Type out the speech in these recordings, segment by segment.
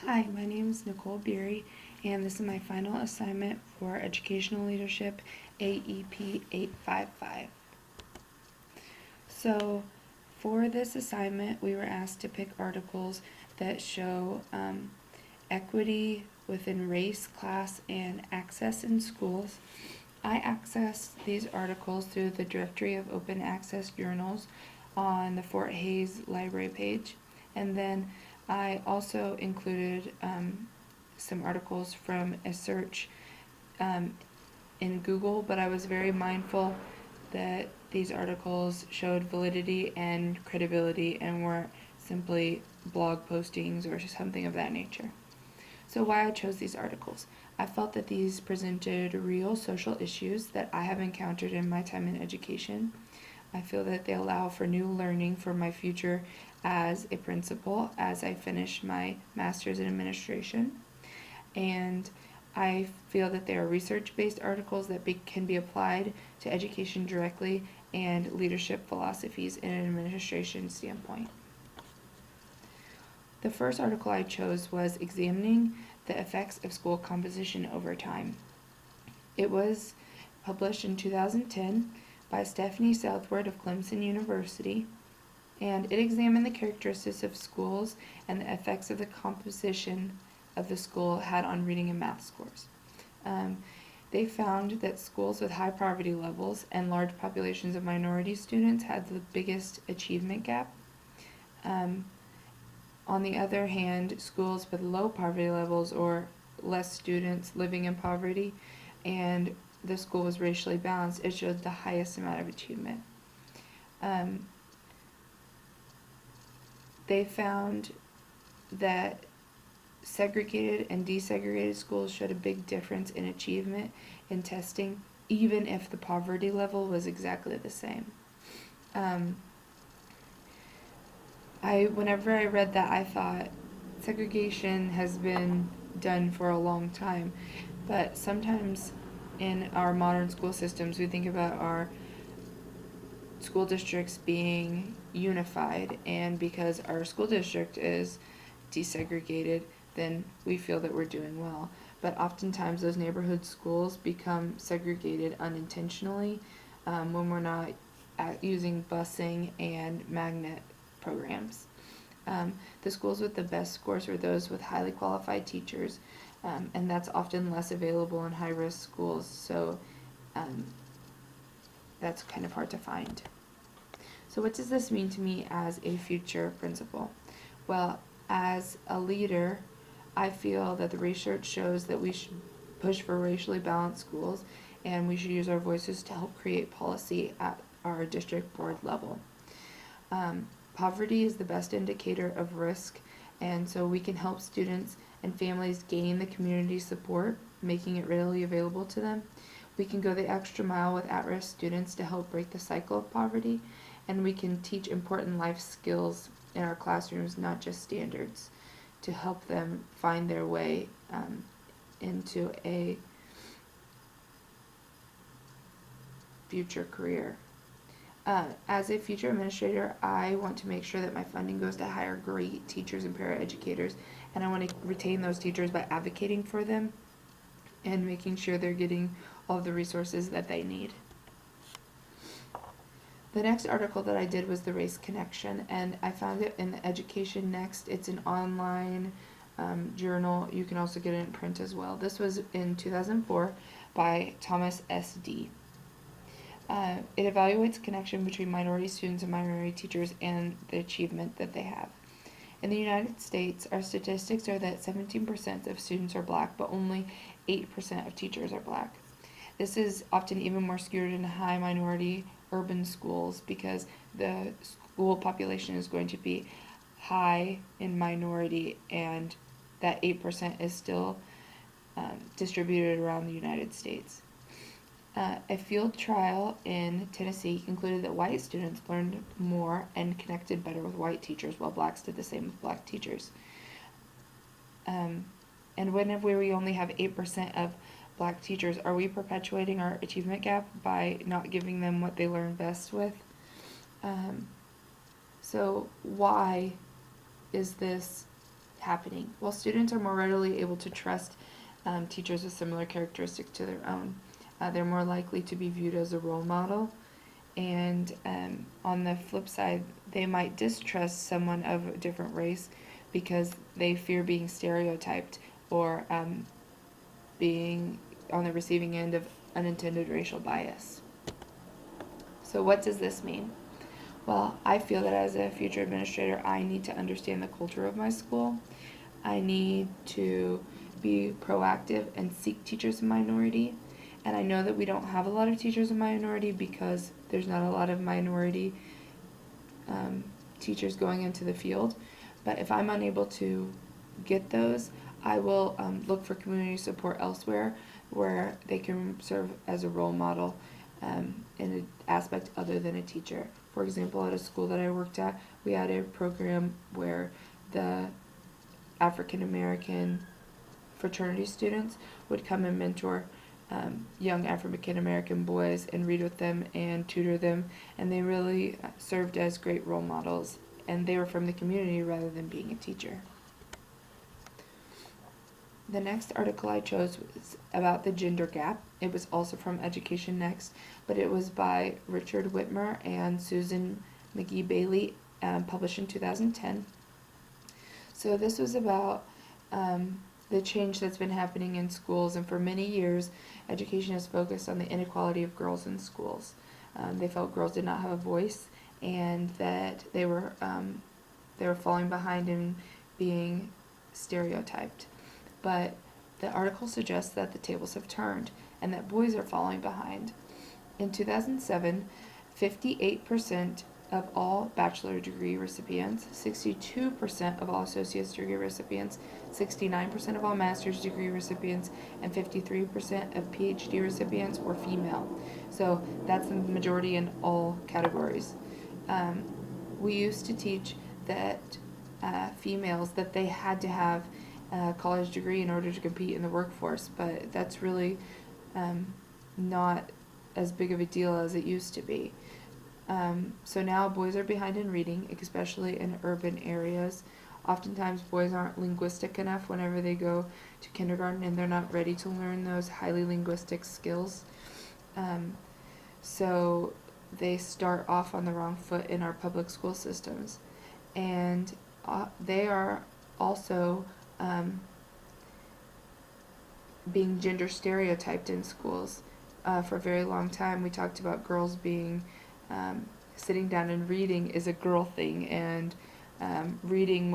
Hi, my name is Nicole Beery, and this is my final assignment for Educational Leadership AEP 855. So, for this assignment, we were asked to pick articles that show equity within race, class, and access in schools. I accessed these articles through the Directory of Open Access Journals on the Fort Hays Library page, and then I also included some articles from a search in Google, but I was very mindful that these articles showed validity and credibility and weren't simply blog postings or something of that nature. So why I chose these articles. I felt that these presented real social issues that I have encountered in my time in education. I feel that they allow for new learning for my future as a principal as I finish my master's in administration. And I feel that they are research-based articles that can be applied to education directly and leadership philosophies in an administration standpoint. The first article I chose was examining the effects of school composition over time. It was published in 2010 by Stephanie Southward of Clemson University, and it examined the characteristics of schools and the effects of the composition of the school had on reading and math scores. They found that schools with high poverty levels and large populations of minority students had the biggest achievement gap. On the other hand, schools with low poverty levels or less students living in poverty and the school was racially balanced, it showed the highest amount of achievement. They found that segregated and desegregated schools showed a big difference in achievement in testing, even if the poverty level was exactly the same. Whenever I read that, I thought segregation has been done for a long time, but sometimes in our modern school systems, we think about our school districts being unified, and because our school district is desegregated, then we feel that we're doing well. But oftentimes those neighborhood schools become segregated unintentionally when we're not using busing and magnet programs. The schools with the best scores were those with highly qualified teachers, and that's often less available in high-risk schools, so that's kind of hard to find. So what does this mean to me as a future principal? Well, as a leader, I feel that the research shows that we should push for racially balanced schools, and we should use our voices to help create policy at our district board level. Poverty is the best indicator of risk, and so we can help students and families gain the community support, making it readily available to them. We can go the extra mile with at-risk students to help break the cycle of poverty, and we can teach important life skills in our classrooms, not just standards, to help them find their way into a future career. As a future administrator, I want to make sure that my funding goes to hire great teachers and paraeducators, and I want to retain those teachers by advocating for them and making sure they're getting all the resources that they need. The next article that I did was the Race Connection, and I found it in the Education Next. It's an online journal. You can also get it in print as well. This was in 2004 by Thomas S.D. It evaluates connection between minority students and minority teachers and the achievement that they have. In the United States, our statistics are that 17% of students are black, but only 8% of teachers are black. This is often even more skewed in high minority urban schools because the school population is going to be high in minority, and that 8% is still distributed around the United States. A field trial in Tennessee concluded that white students learned more and connected better with white teachers, while blacks did the same with black teachers. And whenever we only have 8% of black teachers, are we perpetuating our achievement gap by not giving them what they learn best with? So why is this happening? Well, students are more readily able to trust teachers with similar characteristics to their own. They're more likely to be viewed as a role model. And on the flip side, they might distrust someone of a different race because they fear being stereotyped or being on the receiving end of unintended racial bias. So what does this mean? Well, I feel that as a future administrator, I need to understand the culture of my school. I need to be proactive and seek teachers of minority. And I know that we don't have a lot of teachers of minority because there's not a lot of minority teachers going into the field. But if I'm unable to get those, I will look for community support elsewhere where they can serve as a role model in an aspect other than a teacher. For example, at a school that I worked at, we had a program where the African American fraternity students would come and mentor young African American boys and read with them and tutor them, and they really served as great role models, and they were from the community rather than being a teacher. The next article I chose was about the gender gap. It was also from Education Next, but it was by Richard Whitmer and Susan McGee Bailey, published in 2010. So this was about the change that's been happening in schools, and for many years, education has focused on the inequality of girls in schools. They felt girls did not have a voice, and that they were falling behind in being stereotyped. But the article suggests that the tables have turned and that boys are falling behind. In 2007, 58% of all bachelor degree recipients, 62% of all associate's degree recipients, 69% of all master's degree recipients, and 53% of PhD recipients were female. So that's the majority in all categories. We used to teach that females that they had to have a college degree in order to compete in the workforce, but that's really not as big of a deal as it used to be. So now boys are behind in reading, especially in urban areas. Oftentimes boys aren't linguistic enough whenever they go to kindergarten, and they're not ready to learn those highly linguistic skills. So they start off on the wrong foot in our public school systems. And they are also being gender stereotyped in schools. For a very long time, we talked about girls being sitting down and reading is a girl thing, and reading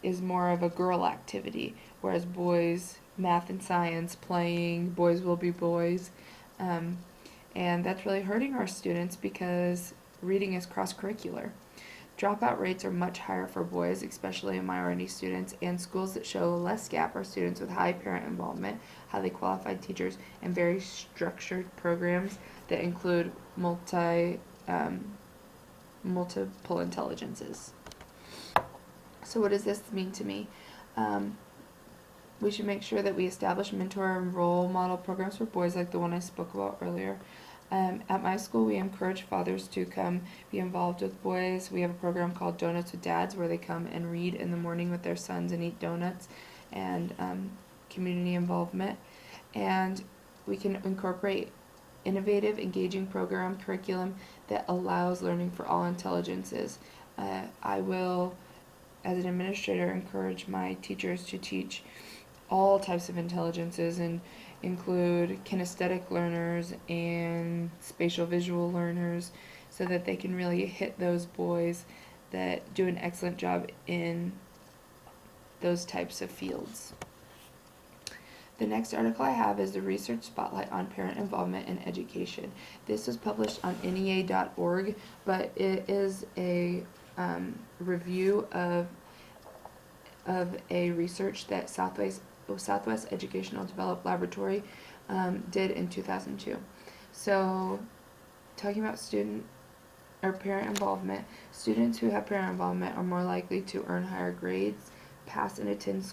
is more of a girl activity, whereas boys, math and science, playing, boys will be boys, and that's really hurting our students because reading is cross-curricular. Dropout rates are much higher for boys, especially in minority students, and schools that show less gap are students with high parent involvement, highly qualified teachers, and very structured programs that include multiple intelligences. So what does this mean to me? We should make sure that we establish mentor and role model programs for boys like the one I spoke about earlier. At my school, we encourage fathers to come be involved with boys. We have a program called Donuts with Dads where they come and read in the morning with their sons and eat donuts, and community involvement. And we can incorporate innovative, engaging program curriculum that allows learning for all intelligences. I will, as an administrator, encourage my teachers to teach all types of intelligences and include kinesthetic learners and spatial visual learners so that they can really hit those boys that do an excellent job in those types of fields. The next article I have is the Research Spotlight on Parent Involvement in Education. This was published on NEA.org, but it is a review of a research that Southwest Educational Development Laboratory did in 2002. So, talking about student or parent involvement, students who have parent involvement are more likely to earn higher grades, pass and attend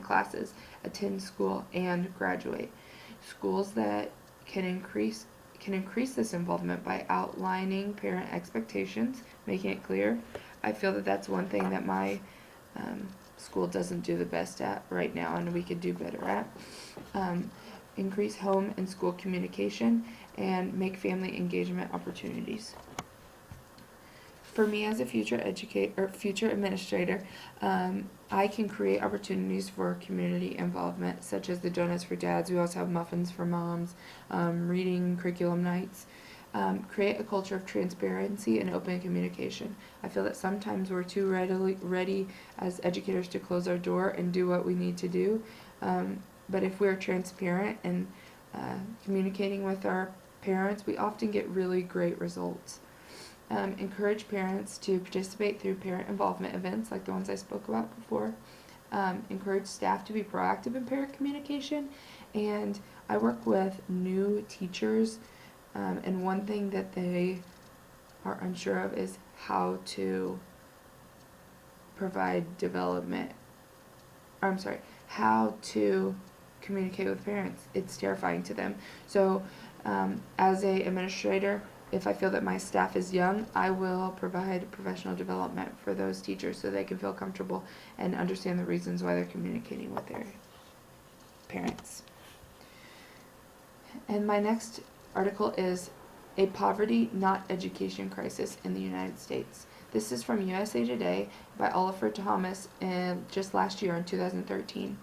classes, attend school, and graduate. Schools that can can increase this involvement by outlining parent expectations, making it clear. I feel that that's one thing that my school doesn't do the best at right now, and we could do better at. Increase home and school communication, and make family engagement opportunities. For me as a future future administrator, I can create opportunities for community involvement, such as the Donuts for Dads. We also have Muffins for Moms, reading curriculum nights. Create a culture of transparency and open communication. I feel that sometimes we're too ready as educators to close our door and do what we need to do. But if we're transparent and communicating with our parents, we often get really great results. Encourage parents to participate through parent involvement events like the ones I spoke about before. Encourage staff to be proactive in parent communication. And I work with new teachers, and one thing that they are unsure of is how to provide how to communicate with parents. It's terrifying to them. So as a administrator, if I feel that my staff is young, I will provide professional development for those teachers so they can feel comfortable and understand the reasons why they're communicating with their parents. And my next article is A Poverty Not Education Crisis in the United States. This is from USA Today by Oliver Thomas just last year in 2013.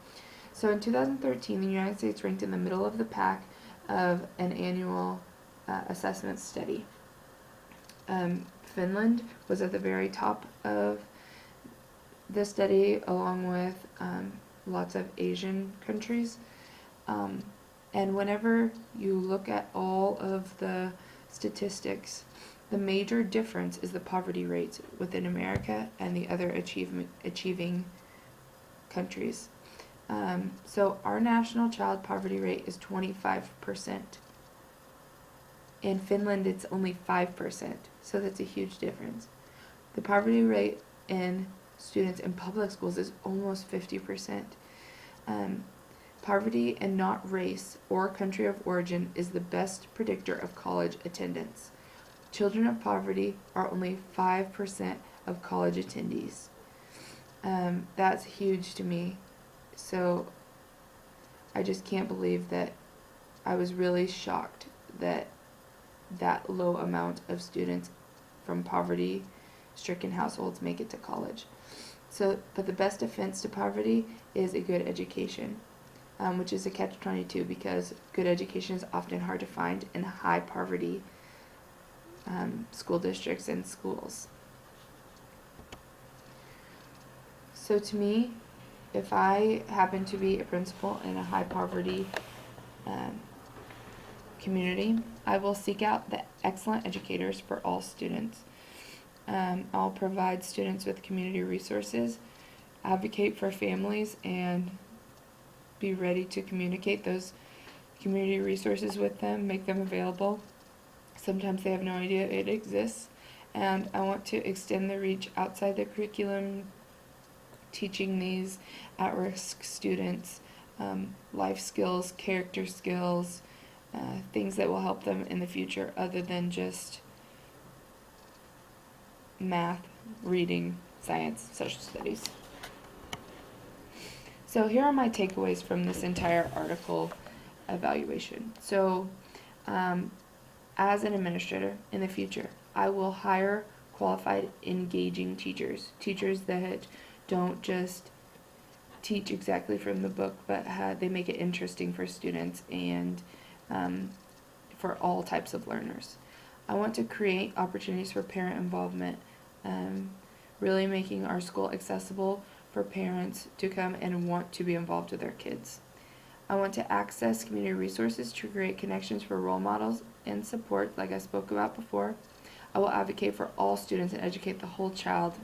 So in 2013, the United States ranked in the middle of the pack of an annual assessment study. Finland was at the very top of the study, along with lots of Asian countries. And whenever you look at all of the statistics, the major difference is the poverty rates within America and the other achieving countries. So our national child poverty rate is 25%. In Finland, it's only 5%, so that's a huge difference. The poverty rate in students in public schools is almost 50%. Poverty and not race or country of origin is the best predictor of college attendance. Children of poverty are only 5% of college attendees. That's huge to me. So I just can't believe that. I was really shocked that that low amount of students from poverty-stricken households make it to college. But the best defense to poverty is a good education, which is a catch-22 because good education is often hard to find in high poverty school districts and schools. So to me, if I happen to be a principal in a high poverty community, I will seek out the excellent educators for all students. I'll provide students with community resources, advocate for families, and be ready to communicate those community resources with them, make them available. Sometimes they have no idea it exists. And I want to extend the reach outside the curriculum, teaching these at-risk students life skills, character skills, things that will help them in the future other than just math, reading, science, social studies. So here are my takeaways from this entire article evaluation. So as an administrator in the future, I will hire qualified, engaging teachers that don't just teach exactly from the book, but they make it interesting for students and for all types of learners. I want to create opportunities for parent involvement, really making our school accessible for parents to come and want to be involved with their kids. I want to access community resources to create connections for role models and support, like I spoke about before. I will advocate for all students and educate the whole child,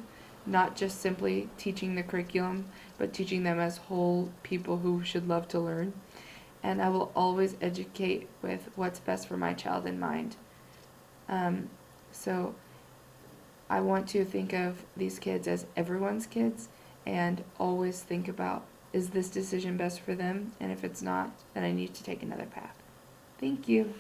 not just simply teaching the curriculum, but teaching them as whole people who should love to learn. And I will always educate with what's best for my child in mind. So I want to think of these kids as everyone's kids and always think about, is this decision best for them? And if it's not, then I need to take another path. Thank you.